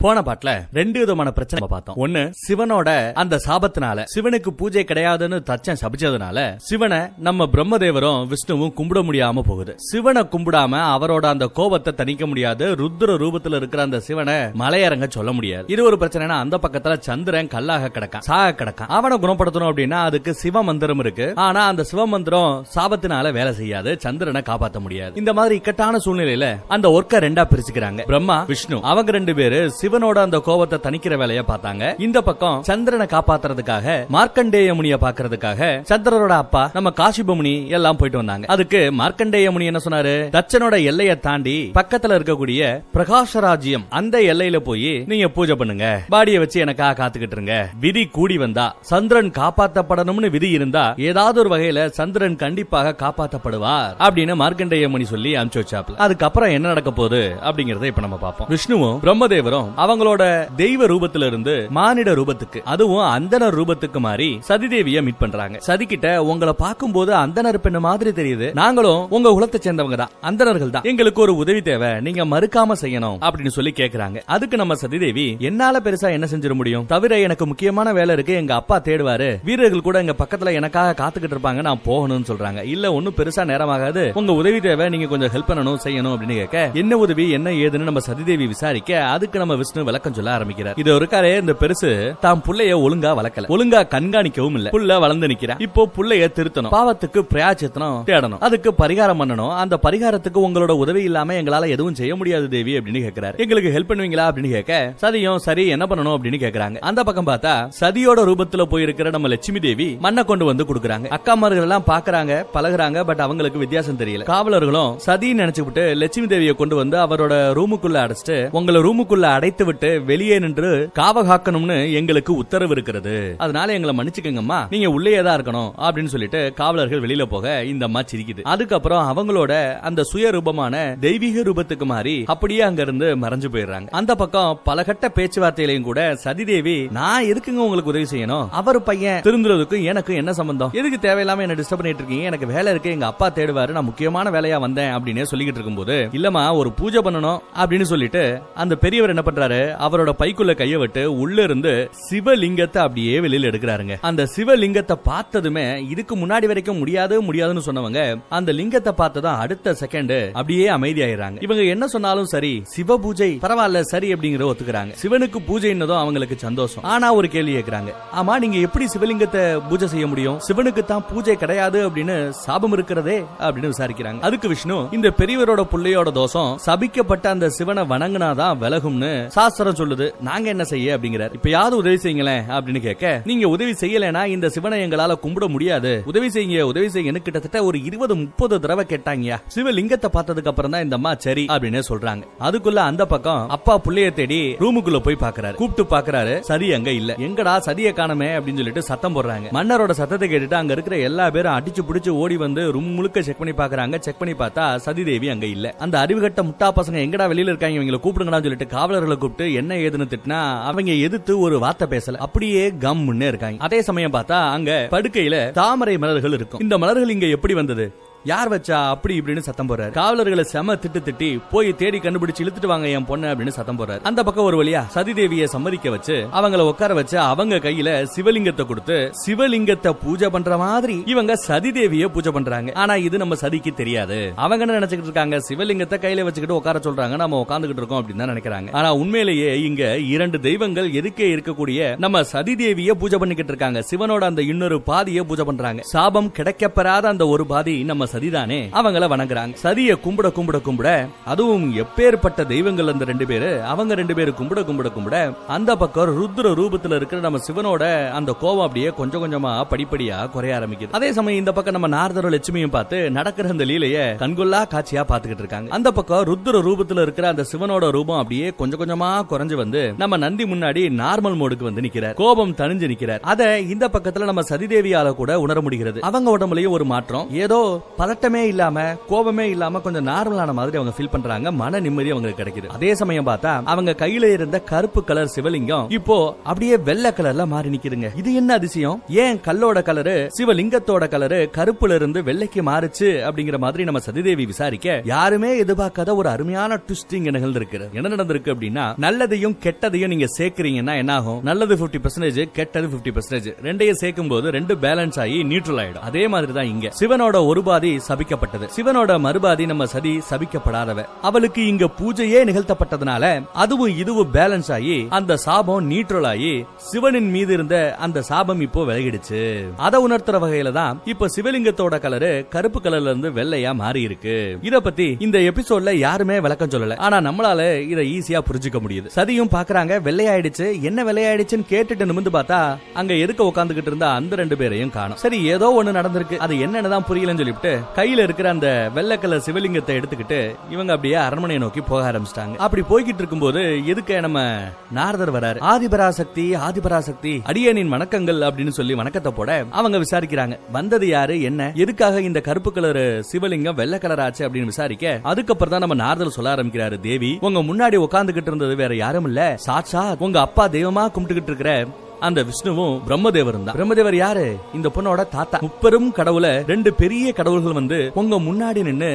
போன பாட்டுல ரெண்டு விதமான பிரச்சனை பார்த்தோம். ஒன்னு, சிவனோட அந்த சாபத்தினால சிவனுக்கு பூஜை கிடையாதுன்னு தச்சன் சபிச்சதுனால சிவனை நம்ம பிரம்மதேவரும் விஷ்ணுவும் கும்பிட முடியாம போகுது. சிவனை கும்பிடாம அவரோட அந்த கோபத்தை தணிக்க முடியாது. ருத்ர ரூபத்துல இருக்கிற அந்த சிவனை மலையரங்க சொல்ல முடியாது. இது ஒரு பிரச்சனைனா, அந்த பக்கத்துல சந்திரன் கல்லாக கிடக்கான், சாக கிடக்கான். அவனை குணப்படுத்தணும் அப்படின்னா அதுக்கு சிவ மந்திரம் இருக்கு. ஆனா அந்த சிவ மந்திரம் சாபத்தினால வேலை செய்யாது, சந்திரனை காப்பாற்ற முடியாது. இந்த மாதிரி இக்கட்டான சூழ்நிலையில அந்த ஒர்க்க ரெண்டா பிரிச்சுக்கிறாங்க. பிரம்மா, விஷ்ணு அவங்க ரெண்டு பேரு சிவனோட அந்த கோபத்தை தணிக்கிற வேலையை பார்த்தாங்க. இந்த பக்கம் சந்திரனை காப்பாத்துறதுக்காக மார்க்கண்டேய முனியை பாக்குறதுக்காக சந்திரனோட அப்பா நம்ம காசிப முனி எல்லாம் போயிட்டு வந்தாங்க. அதுக்கு மார்க்கண்டேய முனி என்ன சொன்னாரு, தச்சனோட எல்லையை தாண்டி பக்கத்துல இருக்கக்கூடிய பிரகாஷராஜ்யம் அந்த எல்லையில போய் நீங்க பூஜை பண்ணுங்க, பாடியை வச்சு எனக்காக காத்துக்கிட்டு இருங்க. விதி கூடி வந்தா, சந்திரன் காப்பாற்றப்படணும்னு விதி இருந்தா ஏதாவது ஒரு வகையில சந்திரன் கண்டிப்பாக காப்பாற்றப்படுவார் அப்படின்னு மார்க்கண்டேய முனி சொல்லி அனுப்பிச்சு வச்சாப்ல. அதுக்கப்புறம் என்ன நடக்க போகுது அப்படிங்கறத இப்ப நம்ம பார்ப்போம். விஷ்ணுவும் பிரம்மதேவரும் அவங்களோட தெய்வ ரூபத்துல இருந்து மானிட ரூபத்துக்கு, அதுவும் அந்தனர் ரூபத்துக்கு மாறி சதிதேவிய மீட் பண்றாங்க. சதிக்கிட்ட உங்களை பார்க்கும்போது அந்தனர் பெண்ணு மாதிரி தெரியுது, நாங்களும் உங்க குலத்தை சேர்ந்தவங்க தான், அந்தனர்கள் தான், எங்களுக்கு ஒரு உதவி தேவை, நீங்க மறுக்காம செய்யணும் அப்படின்னு சொல்லி கேக்குறாங்க. அதுக்கு நம்ம சதிதேவி, என்னால பெருசா என்ன செஞ்சிட முடியும், தவிர எனக்கு முக்கியமான வேலை இருக்கு, எங்க அப்பா தேடுவாரு, வீரர்கள் கூட எங்க பக்கத்துல எனக்காக காத்துக்கிட்டு இருப்பாங்க, நான் போகணும்னு சொல்றாங்க. இல்ல ஒன்னும் பெருசா நேரமாகாது, உங்க உதவி தேவை, நீங்க கொஞ்சம் ஹெல்ப் பண்ணணும், செய்யணும் அப்படின்னு கேட்க, என்ன உதவி என்ன ஏதுன்னு நம்ம சதிதேவி விசாரிக்க, அதுக்கு நம்ம விஷ்ணு விளக்கம் சொல்ல ஆரம்பிக்கிறார். இது இருக்காரே இந்த பெருசு தாம் புள்ளைய ஒழுங்கா வளர்க்கல, ஒழுங்கா கண்காணிக்கவும் இல்ல, புள்ள வளர்ந்து நிக்கிறா. இப்போ புள்ளைய திருத்தணும், பாவத்துக்கு பிராயச்சித்தம் தேடணும், அதுக்கு பரிகாரம் பண்ணணும். அந்த பரிகாரத்துக்கு உங்களோட உதவி இல்லாம எங்களால எதுவும் செய்ய முடியாது தேவி அப்படின்னு கேட்கிறாரு. எங்களுக்கு ஹெல்ப் பண்ணுவீங்களா அப்படின்னு கேட்க, சதியும் சரி என்ன பண்ணணும் அப்படின்னு கேக்குறாங்க. அந்த பக்கம் பார்த்தா சதியோட ரூபத்துல போயிருக்கிற நம்ம லட்சுமி தேவி மண்ணை கொண்டு வந்து கொடுக்குறாங்க. அக்காமார்கள் எல்லாம் பாக்குறாங்க, பழகுறாங்க, பட் அவங்களுக்கு வித்தியாசம் தெரியல. காவலர்களும் சதி நினைச்சுட்டு லட்சுமி தேவியை கொண்டு வந்து அவரோட ரூமுக்குள்ள அடைச்சிட்டு, உங்களை ரூமுக்குள்ள அடைத்து விட்டு வெளியே நின்று காவகாக்கணும்னு எங்களுக்கு உத்தரவு இருக்கிறது, அதனால எங்களை மன்னிச்சுக்கங்கம்மா, நீங்க உள்ளே தான் இருக்கணும் அப்படின்னு சொல்லிட்டு காவலர்கள் வெளியில போக இந்த அம்மா சிரிக்குது. அதுக்கப்புறம் அவங்களோட அந்த சுய ரூபமான தெய்வீக ரூபத்துக்கு மாறி அப்படியே அங்க இருந்து மறைஞ்சு போயிடுறாங்க. அந்த பக்கம் பலகட்ட பேச்சுவார்த்தையிலையும் கூட சதிதேவி, நான் எதுக்குங்க உங்களுக்கு உதவி செய்யணும், அவர் பையன் திருந்துறதுக்கும் எனக்கு என்ன சம்பந்தம், எதுக்கு தேவையில்லாம என்ன டிஸ்டர்ப் பண்ணிட்டு இருக்கீங்க, எனக்கு வேலை இருக்கு, எங்க அப்பா தேடுவாரு, நான் முக்கியமான வேலையா வந்தேன் அப்படின்னு சொல்லிக்கிட்டு இருக்கும்போது, இல்லமா ஒரு பூஜை பண்ணணும் அப்படின்னு சொல்லிட்டு அந்த பெரியவர் என்ன பண்றாரு, அவரோட பைக்குள்ள கைய விட்டு உள்ள இருந்து சிவலிங்கத்தை அப்படியே வெளியில எடுக்கிறாருங்க. அந்த சிவலிங்கத்தை பார்த்ததுமே இதுக்கு முன்னாடி வரைக்கும் முடியாதுன்னு சொன்னவங்க அந்த லிங்கத்தை பார்த்ததும் அடுத்த செகண்ட் அப்படியே அமைதியாயிராங்க. இவங்க என்ன சொன்னாலும் சரி, சிவ பூஜை பரவாயில்ல சரி அப்படிங்கறத ஒத்துக்கிறாங்க. சிவனுக்கு பூஜைன்னதும் அவங்களுக்கு சந்தோஷம். ஆனா ஒரு கேள்வி கேட்கிறாங்க, ஆமா நீங்க எப்படி சிவலிங்கத்தை பூஜை செய்ய முடியும், சிவனுக்கு தான் பூஜை கிடையாது அப்படின்னு சாபம் இருக்கிறதே அப்படின்னு விசாரிக்கிறாங்க. அதுக்கு விஷ்ணு, இந்த பெரியவரோட புள்ளையோட தோஷம் சபிக்கப்பட்ட அந்த சிவனை வணங்கினாதான் விலகும்னு சாஸ்திரம் சொல்லுது, நாங்க என்ன செய்ய அப்படிங்கிறார். இப்ப யாவது உதவி செய்யுங்களேன் அப்படின்னு கேட்க, நீங்க உதவி செய்யலனா இந்த சிவனை எங்களால கும்பிட முடியாது, உதவி செய்யுங்க கிட்டத்தட்ட ஒரு 20-30 தடவை கேட்டாங்க. சிவலிங்கத்தை பார்த்ததுக்கு அப்புறம் தான் இந்த அம்மா சரி அப்படின்னு சொல்றாங்க. அதுக்குள்ள அந்த பக்கம் அப்பா புள்ளைய தேடி ரூமுக்குள்ள போய் பாக்குறாரு. கூப்பிட்டு பாக்குறாரு, சரி அங்க இல்ல, எங்கடா சதிய காணமே அப்படின்னு சொல்லிட்டு சத்தம் போடுறாங்க. மன்னரோட சத்தத்தை கேட்டுட்டு அங்க இருக்கிற எல்லா பேரும் அடிச்சு புடிச்சு ஓடி வந்து ரூம் முழுக்க செக் பண்ணி பாக்குறாங்க. செக் பண்ணி பார்த்தா சதிதேவி அங்க இல்ல. அந்த அறிவுகட்ட முட்டா பசங்க எங்கடா வெளியில இருக்காங்க, இவங்களை கூப்பிடுங்கன்னு சொல்லிட்டு காவலர்களை கூப்பிட்டு என்ன ஏதுன்னு திட்டினா அவங்க எதிர்த்து ஒரு வார்த்தை பேசல, அப்படியே கம்முன்னு இருக்காங்க. அதே சமயம் பார்த்தா அங்க படுக்கையில தாமரை மலர்கள் இருக்கும். இந்த மலர்கள் இங்க எப்படி வந்தது, யார் வச்சா அப்படி இப்படின்னு சத்தம் போறாரு. காவலர்களை செம திட்டி போய் தேடி கண்டுபிடிச்சு இழுத்துட்டு வாங்க என் பொண்ணு அப்படின்னு சத்தம் போறாரு. அந்த பக்கம் ஒரு வழியா சதிதேவியை சம்மதிக்க வச்சு அவங்கள உட்கார வச்சு அவங்க கையில சிவலிங்கத்தை கொடுத்து சிவலிங்கத்தை பூஜை பண்ற மாதிரி இவங்க சதிதேவியை பூஜை பண்றாங்க. ஆனா இது நம்ம சதிக்கு தெரியாது. அவங்க என்ன நினைச்சுக்கிட்டு இருக்காங்க, சிவலிங்கத்தை கையில வச்சுக்கிட்டு உட்கார சொல்றாங்க, நம்ம உட்கார்ந்துகிட்டு இருக்கோம் அப்படின்னு தான் நினைக்கிறாங்க. ஆனா உண்மையிலேயே இங்க 2 தெய்வங்கள் எதுக்கே இருக்கக்கூடிய நம்ம சதிதேவியை பூஜை பண்ணிக்கிட்டு இருக்காங்க. சிவனோட அந்த இன்னொரு பாதியை பூஜை பண்றாங்க. சாபம் கிடைக்கப்பெறாத அந்த ஒரு பாதி நம்ம சதிதானே, அவங்கள வணங்குறாங்க. சதிய கும்பிட அதுவும் எப்பேற்பட்ட தெய்வங்கள் அந்த 2 பேரு, அவங்க 2 பேரு கும்பிட அந்த பக்கம் ருத்ர ரூபத்துல இருக்கிற நம்ம சிவனோட அந்த கோபம் அப்படியே கொஞ்சம் கொஞ்சமா படிப்படியா குறைய ஆரம்பிக்குது. அதே சமயம் இந்த பக்கம் நம்ம நாரதரும் லட்சுமியும் பார்த்து நடக்கிற அந்த லீலைய கண்கொள்ளா காட்சியா பாத்துக்கிட்டு இருக்காங்க. அந்த பக்கம் ருத்ர ரூபத்துல இருக்கிற அந்த சிவனோட ரூபம் அப்படியே கொஞ்சம் கொஞ்சமா குறைஞ்சு வந்து நம்ம நந்தி முன்னாடி நார்மல் மோடுக்கு வந்து நிக்கிறார். கோபம் தணிஞ்சு நிக்கிறார். அத இந்த பக்கத்துல நம்ம சதிதேவியால கூட உணர முடிகிறது. அவங்க உடம்புலயும் ஒரு மாற்றம், ஏதோ பதட்டமே இல்லாம கோபமே இல்லாம கொஞ்சம் நார்மலான மாதிரி அவங்க ஃபீல் பண்றாங்க. மன நிம்மதி அவங்களுக்கு கிடைக்குது. அதே சமயம் பார்த்தா அவங்க கையில இருந்த கருப்பு கலர் சிவலிங்கம் இப்போ அப்படியே வெள்ளை கலர்ல மாறி நிக்குதுங்க. இது என்ன அதிசயம்? ஏன் கல்லோட கலரு சிவலிங்கத்தோட கலரு கருப்புல இருந்து வெள்ளைக்கு மாறுச்சு அப்படிங்கிற மாதிரி நம்ம சதிதேவி விசாரிக்க யாருமே எதிர்பார்க்காத ஒரு அருமையான ட்விஸ்டிங் நிகழ்ந்திருக்கு. என்ன நடந்திருக்கு அப்படின்னா, நல்லதையும் கெட்டதையும் நீங்க சேர்க்கிறீங்கன்னா என்ன ஆகும்? நல்லது 50%, கெட்டது 50%. ரெண்டையும் சேர்க்கும் போது ரெண்டு பேலன்ஸ் ஆகி நியூட்ரல் ஆயிடும். அதே மாதிரி தான் இங்க சிவனோட ஒரு பாதி சபிக்கப்பட்டது, சிவனோட மறுபாதி நம்ம சதி சபிக்கப்படாதவ. அவளுக்கு இங்க பூஜையே நிகழ்த்தப்பட்டதுனால அதுவும் இதுவும் பேலன்ஸ் ஆகி அந்த சாபம் நியூட்ரல் ஆகி சிவனின் மீது இருந்த அந்த சாபம் இப்போ விலகிடுச்சு. அதை உணர்த்துற வகையில தான் இப்ப சிவலிங்கத்தோட கலரு கருப்பு கலர்ல இருந்து வெள்ளையா மாறி இருக்கு. இத பத்தி இந்த எபிசோட்ல யாருமே விளக்கம் சொல்லல. ஆனா நம்மளால இத ஈஸியா புரிஞ்சுக்க முடியுது. சதியும் பாக்குறாங்க வெள்ளையாயிடுச்சு. என்ன வெள்ளையாயிடுச்சுன்னு கேட்டுட்டு நிமிந்து பார்த்தா அங்க எதுக்க உட்கார்ந்துகிட்டு இருந்த அந்த ரெண்டு பேரையும் காணும். சரி, ஏதோ ஒண்ணு நடந்திருக்கு, அது என்னன்னு புரியலன்னு சொல்லிட்டு கையில இருக்கிற அந்த வெள்ளை கலர் சிவலிங்கத்தை எடுத்துக்கிட்டு இவங்க அப்படியே அரண்மனையை நோக்கி போக ஆரம்பிச்சிட்டாங்க. அப்படி போய்கிட்டு இருக்கும்போது எதுக்க நம்ம நாரதர் வராரு. ஆதிபராசக்தி ஆதிபராசக்தி அடியனின் வணக்கங்கள் அப்படின்னு சொல்லி வணக்கத்தை போட அவங்க விசாரிக்கிறாங்க, வந்தது யாரு, என்ன, எதுக்காக இந்த கருப்பு கலர் சிவலிங்கம் வெள்ளை கலர் ஆச்சு அப்படின்னு விசாரிக்க அதுக்கப்புறம் தான் நம்ம நாரதர் சொல்ல ஆரம்பிக்கிறாரு, தேவி உங்க முன்னாடி உட்கார்ந்துகிட்டு இருந்தது வேற யாரும் இல்ல, சாட்சா உங்க அப்பா தெய்வமா கும்பிட்டுக்கிட்டு இருக்கிற அந்த விஷ்ணுவும் பிரம்மதேவரும் தான். பிரம்மதேவர் யாரு? இந்த பொண்ணோட தாத்தா. முப்பெரும் கடவுள ரெண்டு பெரிய கடவுள்கள் வந்து உங்க முன்னாடி நின்னு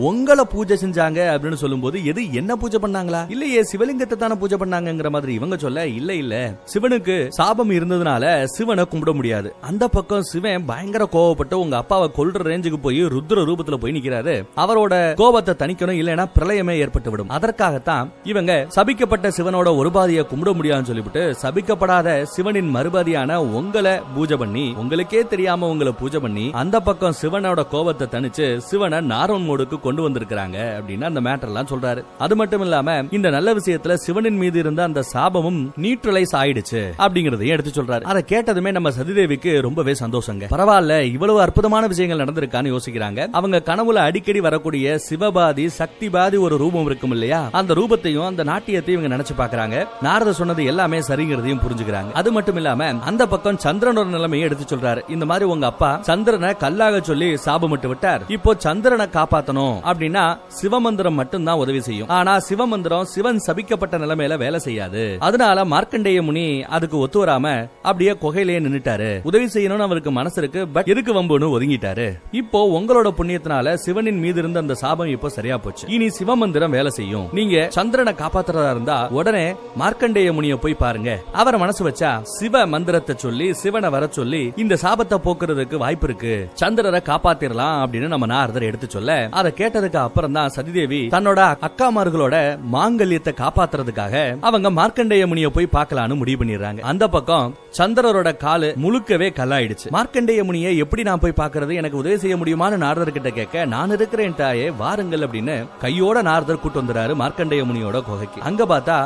உங்களை பூஜை செஞ்சாங்க அப்படின்னு சொல்லும் போது எது என்ன பூஜை பண்ணாங்களா? இல்லையே, சிவலிங்கத்தை தானே பூஜை பண்ணாங்கிற மாதிரி இவங்க சொல்ல, இல்ல சிவனுக்கு சாபம் இருந்ததுனால சிவனை கும்பிட முடியாது. அந்த பக்கம் சிவன் பயங்கர கோவப்பட்டு உங்க அப்பாவை கொல்ற ரேஞ்சுக்கு போய் ருத்ர ரூபத்துல போய் நிக்கிறாரு. அவரோட கோபத்தை தணிக்கணும், இல்லைன்னா பிரளயமே ஏற்பட்டு விடும். அதற்காகத்தான் இவங்க சபிக்கப்பட்ட சிவனோட ஒரு பாதியை கும்பிட முடியாதுன்னு சொல்லிவிட்டு சபிக்கப்படாத சிவனின் மறுபாதியான உங்களை பூஜை பண்ணி உங்களுக்கே தெரியாம உங்களை பூஜை பண்ணி அந்த பக்கம் சிவனோட கோபத்தை தணிச்சு சிவனை நார்மல் மோடுக்கு கொண்டு வந்திருக்காங்க அப்படின்னு அந்த மேட்டர் எல்லாம் சொல்றாரு. அது மட்டும் இல்லாம இந்த நல்ல விஷயத்துல சிவனின் மீது இருந்த அந்த சாபமும் நியூட்ரலைஸ் ஆயிடுச்சு அப்படிங்கறதையும் எடுத்து சொல்றாரு. அதை கேட்டதுமே நம்ம சதிதேவிக்கு ரொம்பவே சந்தோஷங்க. பரவாயில்ல, இவ்வளவு அற்புதமான விஷயங்கள் நடந்திருக்கான்னு யோசிக்கிறாங்க. அவங்க கனவுல அடிக்கடி வரக்கூடிய சிவபாதி சக்திபாதி ஒரு ரூபம் இருக்கும் இல்லையா, அந்த ரூபத்தையும் அந்த நாட்டியத்தையும் இவங்க நினைச்சு பாக்குறாங்க. நாரத சொன்னது எல்லாமே சரிங்கிறதையும் புரிஞ்சுக்கிறாங்க. அது மட்டும் இல்லாம அந்த பக்கம் சந்திரனோட நிலைமையை எடுத்து சொல்றாரு. இந்த மாதிரி உங்க அப்பா சந்திரனை கல்லாக சொல்லி சாபமிட்டு விட்டார், இப்போ சந்திரனை காப்பாத்தணும் அப்படின்னா சிவமந்திரம் மட்டும் தான் உதவி செய்யும். ஆனா சிவமந்திரம் சிவன் சபிக்கப்பட்ட நிலைமையில வேலை செய்யாது. அதனால மார்க்கண்டேய முனி அதுக்கு ஒத்து வராம அப்படியே குகையிலேயே நின்னுட்டாரு. உதவி செய்யணும்னு அவருக்கு மனசு இருக்கு, பட் எதுக்கு வம்புன்னு ஒதுங்கிட்டாரு. இப்போ உங்களோட புண்ணியத்தினால சிவனின் மீது இருந்த அந்த சாபம் இப்போ சரியா போச்சு. இனி சிவமந்திரம் வேலை செய்யும். நீங்க சந்திரனை காப்பாத்துறதா இருந்தா உடனே மார்க்கண்டேய முனிய போய் பாருங்க. அவர் மனசு வச்சா சிவ மந்திரத்தை சொல்லி சிவனை வர சொல்லி இந்த சாபத்தை போக்குறதுக்கு வாய்ப்பு இருக்கு. சந்திரரை காப்பாத்திரலாம் அப்படின்னு நம்ம நாரதர் எடுத்து சொல்ல, அதை கேட்டதுக்கு அப்புறம் தான் சதிதேவி தன்னோட அக்காமார்களோட மாங்கல்யத்தை காப்பாத்துறதுக்காக அவங்க மார்க்கண்டேய முனியை போய் பார்க்கலான்னு முடிவு பண்ணிடுறாங்க. அந்த பக்கம் சந்திரரோட காலு முழுக்கவே கல்லாயிடுச்சு. மார்க்கண்டேய முனியை எப்படி நான் போய் பார்க்கறது, எனக்கு உதவி செய்ய முடியுமான்னு நாரதர் கிட்ட கேட்க, நான் இருக்கிறேன் தாயே வாருங்கள் அப்படின்னு கையோட நாரதர் கூட்டு வந்துறாரு மார்க்கண்டேய முனியோட குகைக்கு. அங்க பார்த்தா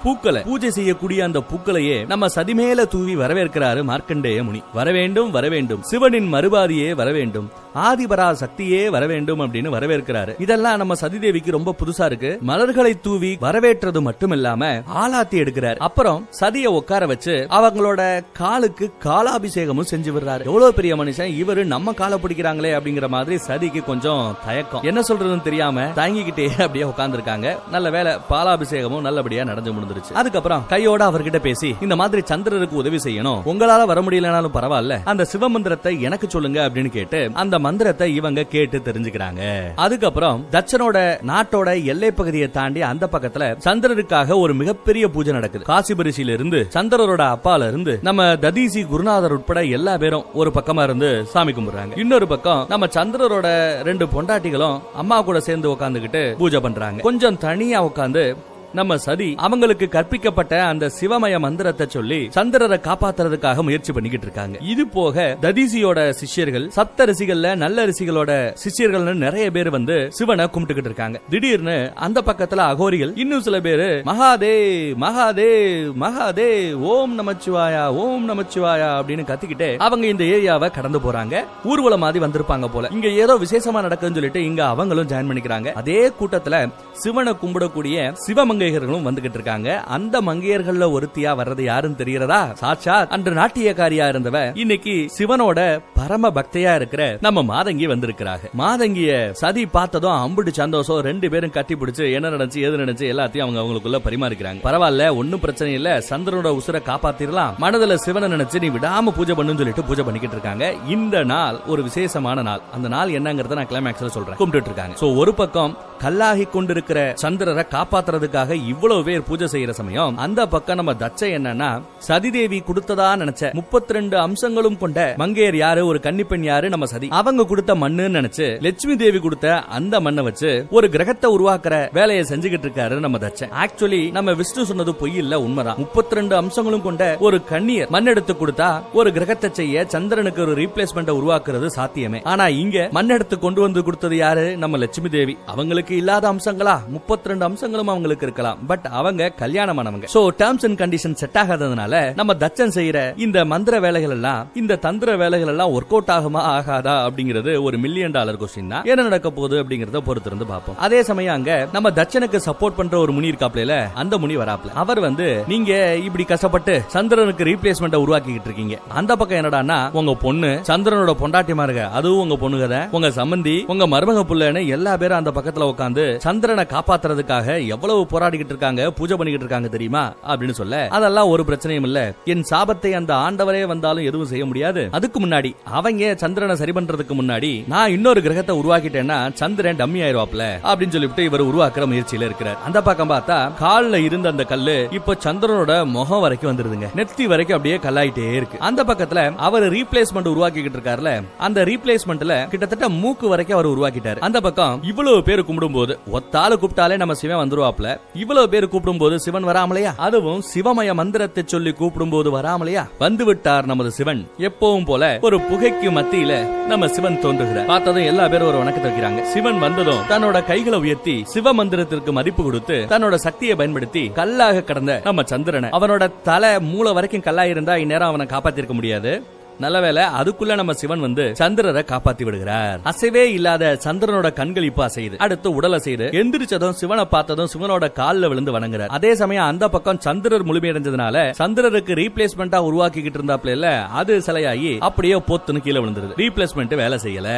பூக்களை பூஜை செய்யக்கூடிய அந்த பூக்களையே நம்ம சதிமேல தூவி வரவேற்கிறாரு மார்க்கண்டேய முனி. வரவேண்டும் வரவேண்டும், சிவனின் மறுபாதியே வரவேண்டும், ஆதிபரா சக்தியே வரவேண்டும் அப்படின்னு வரவேற்கிறாரு. இதெல்லாம் நம்ம சதிதேவிக்கு ரொம்ப புதுசா இருக்கு. மலர்களை தூவி வரவேற்றது மட்டும் இல்லாம ஆலாத்தி எடுக்கிறாரு. அப்புறம் சதியை உட்கார வச்சு அவங்களோட காலுக்கு காலாபிஷேகமும் செஞ்சு விடுறாரு. எவ்வளவு பெரிய மனுஷன் இவரு, நம்ம காலை பிடிக்கிறாங்களே அப்படிங்கிற மாதிரி சதிக்கு கொஞ்சம் தயக்கம், என்ன சொல்றதுன்னு தெரியாம தயங்கிக்கிட்டே அப்படியே உட்கார்ந்து இருக்காங்க. நல்ல வேலை, பாலாபிஷேகமும் நல்லபடியா நடந்து முடிஞ்சிருச்சு. அதுக்கப்புறம் கையோட அவர்கிட்ட பேசி, இந்த மாதிரி சந்திரருக்கு உதவி செய்யணும், உங்களால வர முடியலனாலும் பரவாயில்ல, அந்த சிவமந்திரத்தை எனக்கு சொல்லுங்க அப்படின்னு கேட்டு அந்த மந்திரத்தை இவங்க கேட்டு தெரிஞ்சுக்கிறாங்க. அதுக்கப்புறம் தட்சனோட நாட்டோட எல்லை பகுதியை தாண்டி அந்த பக்கத்துல சந்திரருக்காக ஒரு மிகப்பெரிய பூஜை நடக்குது. காசிபரிசியில இருந்து சந்திரரோட அப்பால இருந்து நம்ம ததீசி குருநாதர் உட்பட எல்லா பேரும் ஒரு பக்கமா இருந்து சாமி கும்பிடுறாங்க. இன்னொரு பக்கம் நம்ம சந்திரரோட ரெண்டு பொண்டாட்டிகளும் அம்மா கூட சேர்ந்து உட்காந்துக்கிட்டு பூஜை பண்றாங்க. கொஞ்சம் தனியா உட்காந்து நம்ம சதி அவங்களுக்கு கற்பிக்கப்பட்ட அந்த சிவமய மந்திரத்தை சொல்லி சந்திரரை காப்பாத்துறதுக்காக முயற்சி பண்ணிக்கிட்டு இருக்காங்க. இது போக ததீசியோட சிஷ்யர்கள், சப்த ரிஷிகள்ல நல்ல ரிஷிகளோட சிஷ்யர்கள் நிறைய பேர் வந்து சிவனை கும்பிட்டுக்கிட்டு இருக்காங்க. திடீர்னு அந்த பக்கத்துல அகோரிகள் இன்னும் சில பேரு மகாதேவ் மகாதேவ் மகாதேவ் ஓம் நமச்சிவாயா ஓம் நமச்சிவாயா அப்படின்னு கத்திக்கிட்டு அவங்க இந்த ஏரியாவை கடந்து போறாங்க. ஊர்வலம் மாதிரி வந்திருப்பாங்க போல. இங்க ஏதோ விசேஷமா நடக்குன்னு சொல்லிட்டு இங்க அவங்களும் ஜாயின் பண்ணிக்கிறாங்க. அதே கூட்டத்துல சிவனை கும்பிடக்கூடிய சிவமங்கை மங்கையர்களும் வந்துகிட்டு இருக்காங்க. அந்த மங்கையர்கள்ல ஒருத்தியா வர்றது யாருன்னு தெரியறதா? சாட்சாத் அன்று நாட்டியக்காரியா இருந்தவ இன்னைக்கு சிவனோட பரம பக்தையா இருக்கிற நம்ம மாதங்கி வந்திருக்கிறாங்க. மாதங்கிய சதி பார்த்ததும் அம்புட்டு சந்தோஷம். ரெண்டு பேரும் கட்டி பிடிச்சு என்ன நடந்துச்சு ஏது நடந்துச்சு எல்லாத்தையும் அவங்க அவங்களுக்குள்ள பரிமாறிக்கிறாங்க. பரவாயில்ல, ஒன்னும் பிரச்சனை இல்ல, சந்திரனோட உசுரை காப்பாத்திரலாம், மனதுல சிவனை நினைச்சு நீ விடாம பூஜை பண்ணுன்னு சொல்லிட்டு பூஜை பண்ணிக்கிட்டு இருக்காங்க. இந்த நாள் ஒரு விசேஷமான நாள். அந்த நாள் என்னங்கறத நான் கிளைமாக்ஸ்ல சொல்றேன். கும்பிட்டு இருக்காங்க. சோ ஒரு பக்கம் கல்லாகி கொண்டிருக்கிற சந்திரரை காப்பாத்துறதுக்காக இவ்வளவு பேர் பூஜை செய்யற சமயம், அந்த பக்கம் நம்ம தச்சை என்னன்னா சதிதேவி கொடுத்ததா நினைச்ச 32 அம்சங்களும் கொண்ட மங்கையர் யாரு, ஒரு கன்னிப்பெண் யாரு, நம்ம சதி. அவங்க கொடுத்த மண்ணு நினைச்சு லட்சுமி தேவி கொடுத்த அந்த மண்ணை வச்சு ஒரு கிரகத்தை உருவாக்குற வேலையை செஞ்சுக்கிட்டு இருக்காரு நம்ம தச்சை. ஆக்சுவலி நம்ம விஷ்ணு சொன்னது பொய் இல்ல, உண்மைதான். 32 அம்சங்களும் கொண்ட ஒரு கன்னியர் மண் எடுத்து கொடுத்தா ஒரு கிரகத்தை செய்ய சந்திரனுக்கு ஒரு ரீப்ளேஸ்மெண்ட் உருவாக்குறது சாத்தியமே. ஆனா இங்க மண் எடுத்து கொண்டு வந்து கொடுத்தது யாரு, நம்ம லட்சுமி தேவி. அவங்களுக்கு இல்லாத அம்சங்களா? 32 அம்சங்களும் அவங்களுக்கு இருக்கலாம். பட் அவங்க கல்யாணமானவங்க. So terms and condition set ஆகாததுனால நம்ம தச்சன் செய்யற இந்த மந்திர வேலைகள் எல்லாம், இந்த தந்திர வேலைகள் எல்லாம் ஒர்க் அவுட் ஆகுமா ஆகாதா அப்படிங்கிறது ஒரு $1 மில்லியன் கொஸ்டின் தான். என்ன நடக்க போகுது அப்படிங்கறத பொறுத்திருந்து பார்ப்போம். அதே சமயம் அங்க நம்ம தச்சனுக்கு சப்போர்ட் பண்ற ஒரு முனி இருக்காப்ல, அந்த முனி வராப்ல. அவர் நீங்க இப்படி கஷ்டப்பட்டு சந்திரனுக்கு ரீப்ளேஸ்மெண்ட் உருவாக்கிட்டு இருக்கீங்க. அந்த பக்கம் என்னடான்னா உங்க பொண்ணு சந்திரனோட பொண்டாட்டிமா இருக்க, அதுவும் உங்க பொண்ணுகத, உங்க சம்பந்தி, உங்க மருமக புள்ளன்னு எல்லா பேரும் அந்த பக்கத்துல உட்காந்து சந்திரனை காப்பாத்துறதுக்காக எவ்வளவு போராடிக்கிட்டு இருக்காங்க, பூஜை பண்ணிக்கிட்டு இருக்காங்க தெரியுமா அப்படின்னு சொல்ல, அதெல்லாம் ஒரு பிரச்சனையும் இல்ல, என் சாபத்தை அந்த ஆண்டவரே வந்தாலும் எதுவும் செய்ய முடியாது. அதுக்கு முன்னாடி அவங்க சந்திரனை சரி பண்றதுக்கு முன்னாடி நான் இன்னொரு கிரகத்தை உருவாக்கிட்டேன்னா சந்திரன் டம்மி ஆயிருவாப்ல அப்படின்னு சொல்லிட்டு இவர் உருவாக்குற முயற்சியில இருக்கிறார். அந்த பக்கம் பார்த்தா கால்ல இருந்த அந்த கல்லு இப்ப சந்திரனோட முகம் வரைக்கும் வந்துருதுங்க. நெத்தி வரைக்கும் அப்படியே கல்லாயிட்டே இருக்கு. அந்த பக்கத்துல அவர் ரீப்ளேஸ்மெண்ட் உருவாக்கிட்டு இருக்காருல, அந்த ரீப்ளேஸ்மெண்ட்ல கிட்டத்தட்ட மூக்கு வரைக்கும் அவர் உருவாக்கிட்டாரு. அந்த பக்கம் இவ்வளவு பேர் கும்பிடும் போது ஒத்தால கூப்பிட்டாலே நம்ம சிவன் வந்துருவாப்ல. இவ்வளவு பேர் கூப்பிடும் போது சிவன் வராமலையா? அதுவும் சிவமய மந்திரத்தை சொல்லி கூப்பிடும் போது வராமலையா? வந்து விட்டார் நமது சிவன். எப்பவும் போல ஒரு புகைக்கு மத்தியில நம்ம சிவன் தோன்றுகிறார். பார்த்ததும் எல்லா பேரும் ஒரு வணக்கத்தை வைக்கிறாங்க. சிவன் வந்ததும் தன்னோட கைகளை உயர்த்தி சிவ மந்திரத்திற்கு மதிப்பு கொடுத்து தன்னோட சக்தியை பயன்படுத்தி கல்லாக கடந்த நம்ம சந்திரனை, அவனோட தலை மூளை வரைக்கும் கல்லா இருந்தா இந்நேரம் அவனை காப்பாத்திருக்க முடியாது. நல்லவேளை அதுக்குள்ள நம்ம சிவன் சந்திரரை காப்பாத்தி விடுகிறார். அசைவே இல்லாத சந்திரனோட கண்கள் இப்ப அசையுது. அடுத்து உடல் அசையுது. எந்திரிச்சதும் சிவனை பார்த்ததும் சிவனோட கால்ல விழுந்து வணங்குறார். அதே சமயம் அந்த பக்கம் சந்திரர் முழுமையடைஞ்சதுனால சந்திரருக்கு ரீப்ளேஸ்மெண்டா உருவாக்கிட்டு இருந்தாப்ல இல்ல, அது சிலையாகி அப்படியே போத்துன்னு கீழே விழுந்துருது. ரீப்ளேஸ்மெண்ட் வேலை செய்யல.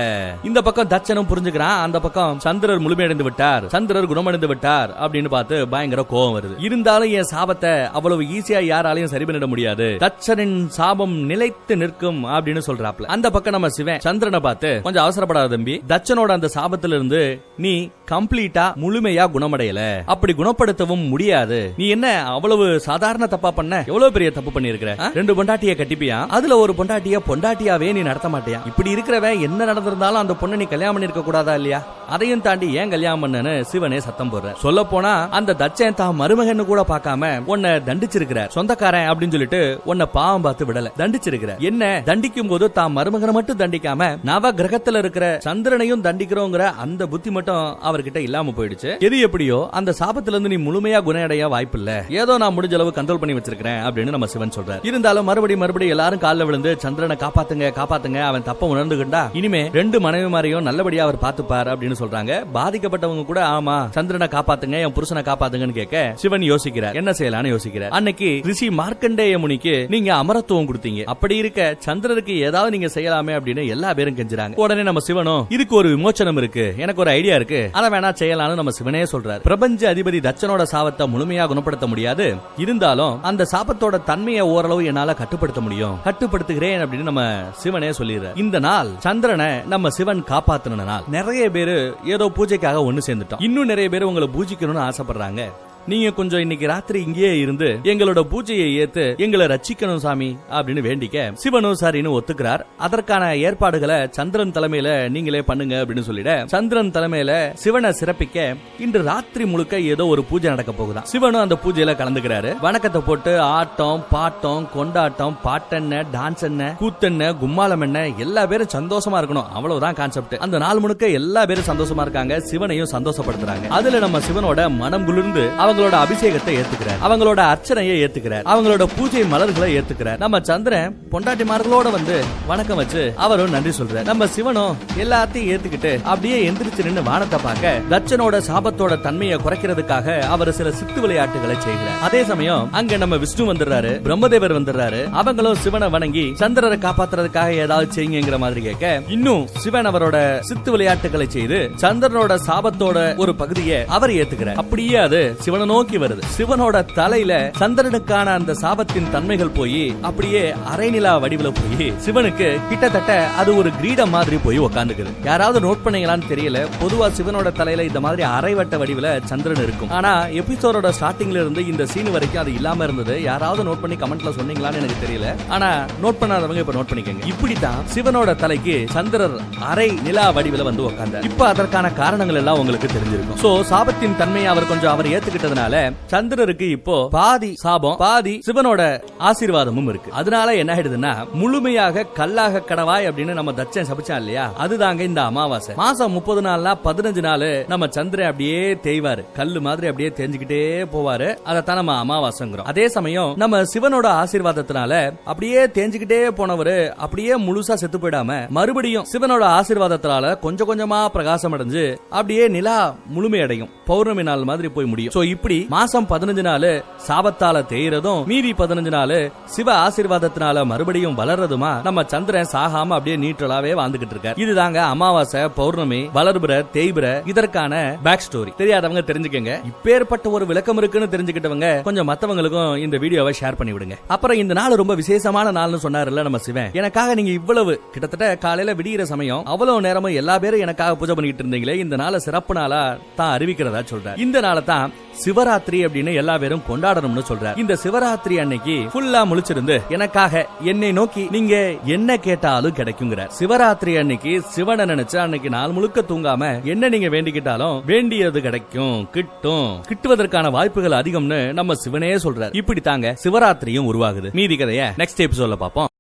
இந்த பக்கம் தச்சனும் புரிஞ்சுக்கிறான், அந்த பக்கம் சந்திரர் முழுமையடைந்து விட்டார், சந்திரர் குணமடைந்து விட்டார் அப்படின்னு பார்த்து பயங்கர கோபம் வருது. இருந்தாலும் என் சாபத்தை அவ்வளவு ஈஸியா யாராலையும் சரி பண்ணிட முடியாது, தச்சனின் சாபம் நிலைத்து நிற்கும் அப்படின்னு சொல்றாப்ல. அந்த பக்கம் நம்ம சிவன் சந்திரனை பார்த்து கொஞ்சம் அவசரப்படாத தம்பி, தச்சனோட அந்த சாபத்துல இருந்து நீ கம்ப்ளீட்டா முழுமையா குணமடையல, அப்படி குணப்படுத்தவும் முடியாது. நீ என்ன அவ்வளவு சாதாரண தப்பா பண்ண? எவ்வளவு பெரிய தப்பு பண்ணி இருக்கிற? 2 பொண்டாட்டிய கட்டிப்பியா, அதுல ஒரு பொண்டாட்டிய பொண்டாட்டியாவே நீ நடத்த மாட்டியா? இப்படி இருக்கிறவன் என்ன நடந்திருந்தாலும் அந்த பொண்ணை நீ கல்யாணம் பண்ணிருக்க கூடாதா இல்லையா? அதையும் தாண்டி ஏன் கல்யாணம் பண்ணனு சிவனே சத்தம் போடுற. சொல்ல போனா அந்த தச்சன் தான் மருமகன்னு கூட பார்க்காம உன்னை தண்டிச்சிருக்கிற. சொந்தக்காரன் அப்படின்னு சொல்லிட்டு உன்னை பாவம் பார்த்து விடல, தண்டிச்சிருக்கிற. என்ன தண்டிக்கும் போது தான் மருமகனை மட்டும் தண்டிக்காம நவ கிரகத்துல இருக்கிற சந்திரனையும் தண்டிக்கிறோங்கிற அந்த புத்தி மட்டும் அவர்கிட்ட இல்லாம போயிடுச்சு. எது எப்படியோ அந்த சாபத்துல இருந்து நீ முழுமையா குணமடைய வாய்ப்பு இல்ல, ஏதோ நான் முடிஞ்ச அளவு கண்ட்ரோல் பண்ணி வச்சிருக்கேன் அப்படின்னு நம்ம சிவன் சொல்றாரு. இருந்தாலும் மறுபடியும் எல்லாரும் கால்ல விழுந்து சந்திரனை காப்பாத்துங்க காப்பாத்துங்க, அவன் தப்ப உணர்ந்துகிட்டா இனிமே 2 மனைவிமாரையும் நல்லபடியா அவர் பாத்துப்பார் அப்படின்னு சொல்றாங்க. பாதிக்கப்பட்டவங்க கூட ஆமா சந்திரனை காப்பாத்துங்க, என் புருஷனை காப்பாத்துங்கன்னு கேட்க சிவன் யோசிக்கிறார், என்ன செய்யலாம்னு யோசிக்கிறார். அன்னைக்கு ரிஷி மார்க்கண்டேய முனிக்கு நீங்க அமரத்துவம் கொடுத்தீங்க, அப்படி இருக்க சந்திரருக்கு ஏதாவது நீங்க செய்யலாமே அப்படின்னு எல்லா பேரும் கெஞ்சுறாங்க. உடனே நம்ம சிவனும் இதுக்கு ஒரு விமோச்சனம் இருக்கு, எனக்கு ஒரு ஐடியா இருக்கு, அதை வேணா செய்யலாம்னு நம்ம சிவனே சொல்றாரு. பிரபஞ்ச அதிபதி தச்சனோட சாபத்தை முழுமையா குணப்படுத்த முடியாது, இருந்தாலும் அந்த சாபத்தோட தன்மையை ஓரளவு என்னால கட்டுப்படுத்த முடியும், கட்டுப்படுத்துகிறேன் அப்படின்னு நம்ம சிவனே சொல்லிடுற. இந்த நாள் சந்திரனை நம்ம சிவன் காப்பாத்தின நாள். நிறைய பேரு ஏதோ பூஜைக்காக ஒண்ணு சேர்ந்துட்டோம். இன்னும் நிறைய பேர் உங்களை பூஜிக்கணும்னு ஆசைப்படுறாங்க. நீங்க கொஞ்சம் இன்னைக்கு ராத்திரி இங்கேயே இருந்து எங்களோட பூஜையை ஏத்து எங்களை ரட்சிக்கணும் சாமி அப்படின்னு வேண்டிக்க சிவனும் சரின்னு ஒத்துக்கிறார். அதற்கான ஏற்பாடுகளை சந்திரன் தலைமையில நீங்களே பண்ணுங்க அப்படின்னு சொல்லிட சந்திரன் தலைமையில சிவனை சிறப்பிக்க இன்று ராத்திரி முழுக்க ஏதோ ஒரு பூஜை நடக்க போகுதான். சிவனும் அந்த பூஜையில கலந்துக்கிறாரு. வணக்கத்தை போட்டு ஆட்டம் பாட்டம் கொண்டாட்டம் பாட்டென்ன டான்ஸ் என்ன கூத்தென்ன கும்மாளம் என்ன எல்லா பேரும் சந்தோஷமா இருக்கணும், அவ்வளவுதான் கான்செப்ட். அந்த நாள் முழுக்க எல்லா பேரும் சந்தோஷமா இருக்காங்க, சிவனையும் சந்தோஷப்படுத்துறாங்க. அதுல நம்ம சிவனோட மனம் குளிர்ந்து அவங்க அவங்களோட அபிஷேகத்தை ஏத்துக்கிறார், அவங்களோட அர்ச்சனையை ஏத்துக்கிறார், அவங்களோட பூஜை மலர்களை ஏத்துக்கிறார். நம்ம சந்திரன் பொண்டாட்டிமார்களோட வந்து வணக்கம் வச்சு அவரும் நன்றி சொல்றார். நம்ம சிவனும் எல்லாத்தையும் ஏத்துக்கிட்டு அப்படியே எந்திரிச்சு நின்று வானத்தை பார்க்க தட்சனோட சாபத்தோட தன்மையை குறைக்கிறதுக்காக அவர் சில சித்து விளையாட்டுகளை செய்கிறார். அதே சமயம் அங்க நம்ம விஷ்ணு வந்துடுறாரு, பிரம்மதேவர் வந்துடுறாரு. அவங்களும் சிவனை வணங்கி சந்திரரை காப்பாத்துறதுக்காக ஏதாவது செய்யுங்கிற மாதிரி கேட்க இன்னும் சிவன் அவரோட சித்து விளையாட்டுகளை செய்து சந்திரனோட சாபத்தோட ஒரு பகுதியை அவர் ஏத்துக்கிறார். அப்படியே அது சிவனை நோக்கி வருது. சிவனோட தலையில சந்திரனுக்கான அந்த சாபத்தின் தன்மைகள் போய் அப்படியே அரைநிலா வடிவுல போய் சிவனுக்கு கிட்டத்தட்ட அது ஒரு கிரீடம் மாதிரி போய் உட்காந்துக்குது. யாராவது நோட் பண்ணீங்களான்னு தெரியல, பொதுவா சிவனோட தலையில இந்த மாதிரி அரைவட்ட வடிவுல சந்திரன் இருக்கும். ஆனா எபிசோடோட ஸ்டார்டிங்ல இருந்து இந்த சீன் வரைக்கும் அது இல்லாம இருந்தது. யாராவது நோட் பண்ணி கமெண்ட்ல சொன்னீங்களான்னு எனக்கு தெரியல. ஆனா நோட் பண்ணாதவங்க இப்ப நோட் பண்ணிக்கங்க. இப்படித்தான் சிவனோட தலைக்கு சந்திரர் அரை நிலா வடிவுல வந்து உட்கார்ந்தார். இப்ப அதற்கான காரணங்கள் எல்லாம் உங்களுக்கு தெரிஞ்சிருக்கும். சோ சாபத்தின் தன்மையை அவர் கொஞ்சம் ஏத்துக்கிட்டதுனால சந்திரருக்கு இப்போ பாதி சாபம் பாதி சிவனோட ஆசீர்வாதமும் இருக்கு. அதனால என்ன ஆயிடுதுன்னா முழுமையாக கல்லாக கடவாய் அப்படின்னு நம்ம தட்சன் சபிச்சான் இல்லையா, அதுதாங்க இந்த அமாவாசை. மாசம் 30 நாள்னா 15 நாள் நம்ம சந்திரன் அப்படியே தேய்வாரு, கல்லு மாதிரி அப்படியே தேஞ்சுக்கிட்டே போவாரு. அதத்தான் நம்ம அமாவாசைங்கிறோம். அதே சமயம் நம்ம சிவனோட ஆசீர்வாதத்தினால அப்படியே தேஞ்சுக்கிட்டே போனவரு அப்படியே முழுசா செத்து போயிடாம மறுபடியும் சிவனோட ஆசீர்வாதத்தினால கொஞ்சம் கொஞ்சமா பிரகாசம் அடைஞ்சு அப்படியே நிலா முழுமை அடையும், பௌர்ணமி நாள் மாதிரி போய் முடியும். சோ இப்படி மாசம் 15 நாள் சாபத்தால தேய்றதும் மீதி 15 நாள் சிவ ஆசீர்வாதத்தினால மறுபடியும் வளர்றதுமா நம்ம சந்திரன் சாகாம அப்படியே நீற்றலாவே வாழ்ந்துகிட்டு இருக்கார். இதுதாங்க அமாவாசை, பௌர்ணமி, வளர்பிற, தேய்பிற இதற்கான பேக் ஸ்டோரி. தெரியாதவங்க தெரிஞ்சுக்கங்க. இப்பேற்பட்ட ஒரு விளக்கம் இருக்குன்னு தெரிஞ்சுக்கிட்டவங்க கொஞ்சம் மத்தவங்களுக்கும் இந்த வீடியோவை ஷேர் பண்ணி விடுங்க. அப்புறம் இந்த நாள் ரொம்ப விசேஷமான நாள்னு சொன்னார்ல நம்ம சிவன், எனக்காக நீங்க இவ்வளவு கிட்டத்தட்ட காலையில விடிகிற சமயம் அவ்வளவு நேரமும் எல்லா பேரும் எனக்காக பூஜை பண்ணிட்டு இருந்தீங்களே, இந்த நாளை சிறப்பு நாளா தான் அறிவிக்கிறதா சொல்றார். இந்த நாளை தான் சிவராத்திரி அப்படின்னு எல்லா பேரும் கொண்டாடணும்னு சொல்றார். இந்த சிவராத்திரி அன்னைக்கு ஃபுல்லா முழிச்சிருந்து எனக்காக என்னை நோக்கி நீங்க என்ன கேட்டாலும் கிடைக்குங்கிறார். சிவராத்திரி அன்னைக்கு சிவனை நினைச்சு அன்னைக்கு நாள் முழுக்க தூங்காம என்ன நீங்க வேண்டிக்கிட்டாலும் வேண்டியது கிடைக்கும், கிட்டும், கிட்டுவதற்கான வாய்ப்புகள் அதிகம்னு நம்ம சிவனே சொல்றார். இப்படி தாங்க சிவராத்திரியும் உருவாகுது. மீதி கதைய நெக்ஸ்ட் எபிசோட்ல பாப்போம்.